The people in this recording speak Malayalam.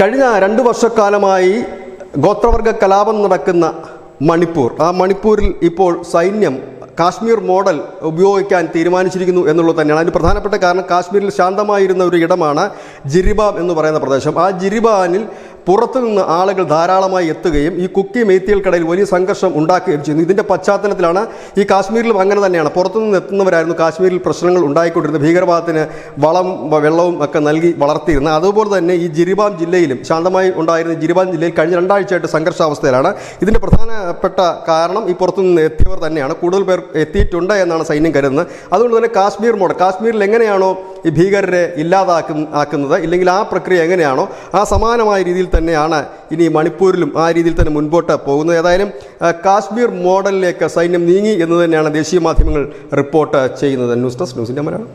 കഴിഞ്ഞ 2 വർഷക്കാലമായി ഗോത്രവർഗ കലാപം നടക്കുന്ന മണിപ്പൂർ, ആ മണിപ്പൂരിൽ ഇപ്പോൾ സൈന്യം കാശ്മീർ മോഡൽ ഉപയോഗിക്കാൻ തീരുമാനിച്ചിരിക്കുന്നു എന്നുള്ളത് തന്നെയാണ്. അതിന് പ്രധാനപ്പെട്ട കാരണം കാശ്മീരിൽ ശാന്തമായിരുന്ന ഒരു ഇടമാണ് ജിരിബാം എന്ന് പറയുന്ന പ്രദേശം. ആ ജിരിബാനിൽ പുറത്തുനിന്ന് ആളുകൾ ധാരാളമായി എത്തുകയും ഈ കുക്കി മെയ്ത്തികൾക്കിടയിൽ വലിയ സംഘർഷം ഉണ്ടാക്കുകയും ചെയ്യുന്നു. ഇതിൻ്റെ പശ്ചാത്തലത്തിലാണ് ഈ കാശ്മീരിലും അങ്ങനെ തന്നെയാണ്. പുറത്തുനിന്ന് എത്തുന്നവരായിരുന്നു കാശ്മീരിൽ പ്രശ്നങ്ങൾ ഉണ്ടായിക്കൊണ്ടിരുന്നത്. ഭീകരവാദത്തിന് വെള്ളവും ഒക്കെ നൽകി വളർത്തിയിരുന്നത്. അതുപോലെ തന്നെ ഈ ജിരിബാം ജില്ലയിലും ശാന്തമായി ഉണ്ടായിരുന്ന ജിരിബാം ജില്ലയിൽ കഴിഞ്ഞ 2 ആഴ്ചയായിട്ട് സംഘർഷാവസ്ഥയിലാണ്. ഇതിൻ്റെ പ്രധാനപ്പെട്ട കാരണം ഈ പുറത്തുനിന്ന് എത്തിയവർ തന്നെയാണ്. കൂടുതൽ പേർ എത്തിയിട്ടുണ്ട് എന്നാണ് സൈന്യം കരുതുന്നത്. അതുകൊണ്ട് തന്നെ കാശ്മീർ മോഡൽ, കാശ്മീരിൽ എങ്ങനെയാണോ ഈ ഭീകരരെ ഇല്ലാതാക്കുന്നത്, ഇല്ലെങ്കിൽ ആ പ്രക്രിയ എങ്ങനെയാണോ ആ സമാനമായ രീതിയിൽ തന്നെയാണ് ഇനി മണിപ്പൂരിലും ആ രീതിയിൽ തന്നെ മുൻപോട്ട് പോകുന്നത്. ഏതായാലും കാശ്മീർ മോഡലിലേക്ക് സൈന്യം നീങ്ങി എന്ന് തന്നെയാണ് ദേശീയ മാധ്യമങ്ങൾ റിപ്പോർട്ട് ചെയ്യുന്നത്. News desk, news India Malayalam.